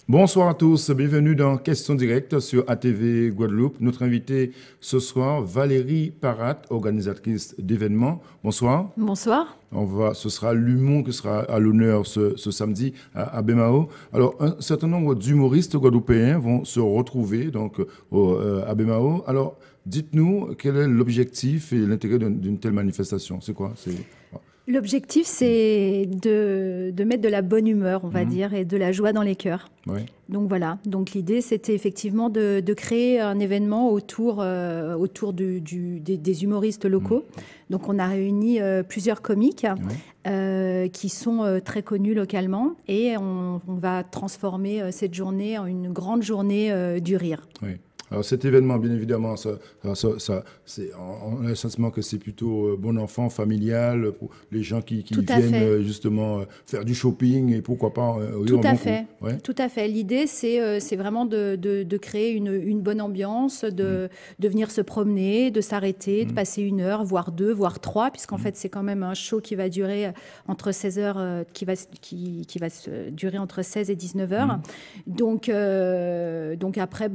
Bonsoir à tous, bienvenue dans Questions directes sur ATV Guadeloupe. Notre invitée ce soir, Valérie Parat, organisatrice d'événements. Bonsoir. Bonsoir. Ce sera l'humour qui sera à l'honneur ce samedi à Bemao. Alors, un certain nombre d'humoristes guadeloupéens vont se retrouver donc à Bemao. Alors, dites-nous quel est l'objectif et l'intérêt d'une telle manifestation. C'est quoi? L'objectif, c'est de mettre de la bonne humeur, on va dire, et de la joie dans les cœurs. Oui. Donc voilà. Donc l'idée, c'était effectivement de créer un événement autour des humoristes locaux. Donc on a réuni plusieurs comiques qui sont très connus localement, et on va transformer cette journée en une grande journée du rire. Oui. Alors cet événement, bien évidemment, on a le sentiment que c'est plutôt bon enfant, familial, pour les gens qui viennent justement faire du shopping et pourquoi pas Tout à fait. Ouais. Tout à fait. L'idée, c'est vraiment de créer une bonne ambiance, de venir se promener, de s'arrêter, de passer 1 heure, voire 2, voire 3, puisqu'en fait, c'est quand même un show qui va durer entre 16 heures, qui va durer entre 16 et 19 heures. Donc après,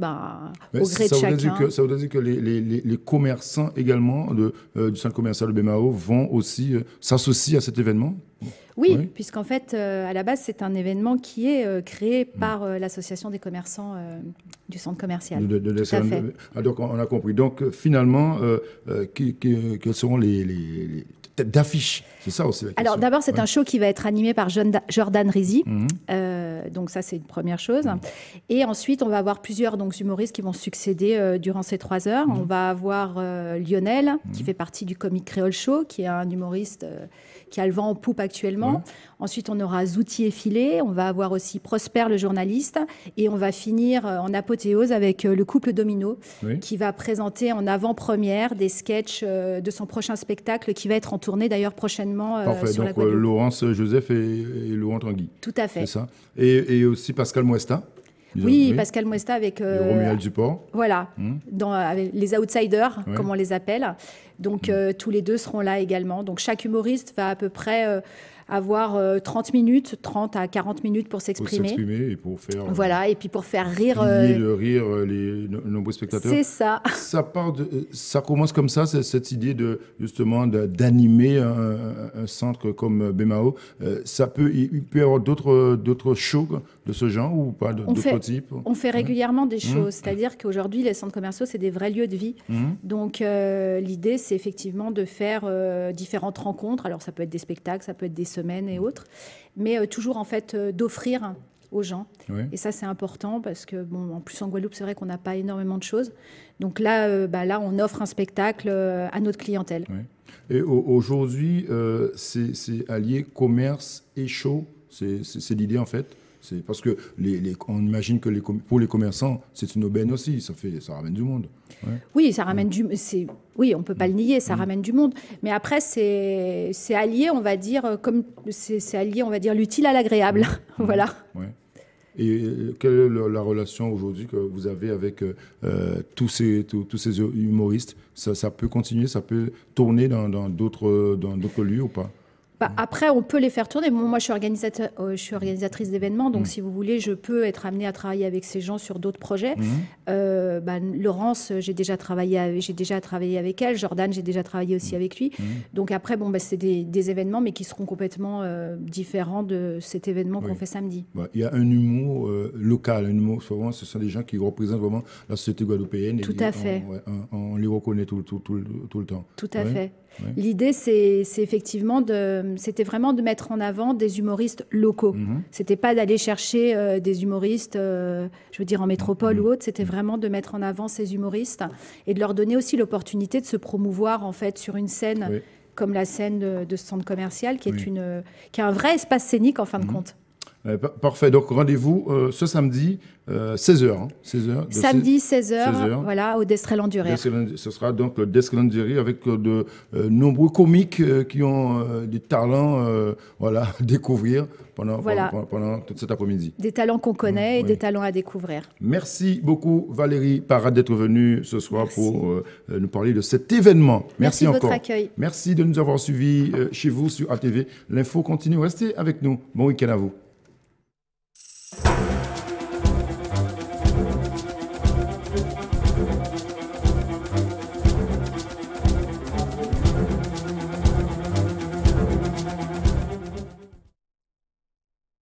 au gré de chacun. Ça voudrait dire que les commerçants également du centre commercial de Bemao vont aussi s'associer à cet événement? Oui, puisqu'en fait, à la base, c'est un événement qui est créé par l'association des commerçants du centre commercial. Tout à fait. Donc, on a compris. Donc, finalement, quels seront les têtes d'affiche? C'est ça aussi la question. Alors, d'abord, c'est un show qui va être animé par Jordan Rizzi. Donc, ça, c'est une première chose. Et ensuite, on va avoir plusieurs humoristes qui vont succéder durant ces 3 heures. On va avoir Lionel, qui fait partie du Comic Créole Show, qui est un humoriste qui a le vent en poupe actuellement. Ensuite, on aura Zouti et Filet. On va avoir aussi Prosper, le journaliste. Et on va finir en apothéose avec le couple Domino, qui va présenter en avant-première des sketchs de son prochain spectacle, qui va être en tournée d'ailleurs prochainement sur la Guadeloupe. Laurence Joseph et Laurent Tanguy. Tout à fait. C'est ça. Et aussi Pascal Muesta. Oui, Pascal Muesta avec... Romuald Duport. Voilà, avec les outsiders, comme on les appelle. Donc, tous les deux seront là également. Donc, chaque humoriste va à peu près avoir 30 à 40 minutes pour s'exprimer. Pour s'exprimer et pour faire... Voilà, et puis pour faire rire... les nombreux spectateurs. C'est ça. Ça commence comme ça, cette idée justement d'animer un centre comme Bemao. Il peut y avoir d'autres shows de ce genre ou pas, d'autres types? On fait régulièrement des choses. C'est-à-dire qu'aujourd'hui, les centres commerciaux, c'est des vrais lieux de vie. Donc, l'idée, c'est effectivement de faire différentes rencontres. Alors, ça peut être des spectacles, ça peut être des semaines et autres, mais toujours en fait d'offrir aux gens. Et ça, c'est important parce que, en plus en Guadeloupe, c'est vrai qu'on n'a pas énormément de choses. Donc là, on offre un spectacle à notre clientèle. Et aujourd'hui, c'est allier commerce et show, c'est l'idée en fait. C'est parce que on imagine que pour les commerçants, c'est une aubaine aussi. Ça ramène du monde. Oui, ça ramène oui, on peut pas le nier, ça ramène du monde. Mais après, c'est allié, on va dire, c'est allié, on va dire, l'utile à l'agréable. Voilà. Et quelle est la relation aujourd'hui que vous avez avec tous ces humoristes? Ça peut continuer, ça peut tourner dans d'autres lieux ou pas? Après, on peut les faire tourner. Moi, je suis organisatrice d'événements, donc si vous voulez, je peux être amenée à travailler avec ces gens sur d'autres projets. Laurence, j'ai déjà travaillé avec elle. Jordan, j'ai déjà travaillé aussi avec lui. Donc après, c'est des événements, mais qui seront complètement différents de cet événement qu'on fait samedi. Il y a un humour local, un humour, souvent, ce sont des gens qui représentent vraiment la société guadeloupéenne. Tout à fait. On les reconnaît tout le temps. Tout à fait. L'idée, c'est effectivement c'était vraiment de mettre en avant des humoristes locaux. C'était pas d'aller chercher des humoristes, je veux dire en métropole ou autre. C'était vraiment de mettre en avant ces humoristes et de leur donner aussi l'opportunité de se promouvoir en fait sur une scène comme la scène de ce centre commercial, qui est un vrai espace scénique en fin de compte. Parfait. Donc, rendez-vous ce samedi, 16h. Samedi, 16h, voilà, au Destreland du Rire. Ce sera donc le Destreland du Rire avec de nombreux comiques qui ont des talents à découvrir pendant tout cet après-midi. Des talents qu'on connaît et des talents à découvrir. Merci beaucoup, Valérie Parat, d'être venue ce soir pour nous parler de cet événement. Merci encore. De votre accueil. Merci de nous avoir suivis chez vous sur ATV. L'info continue. Restez avec nous. Bon week-end à vous.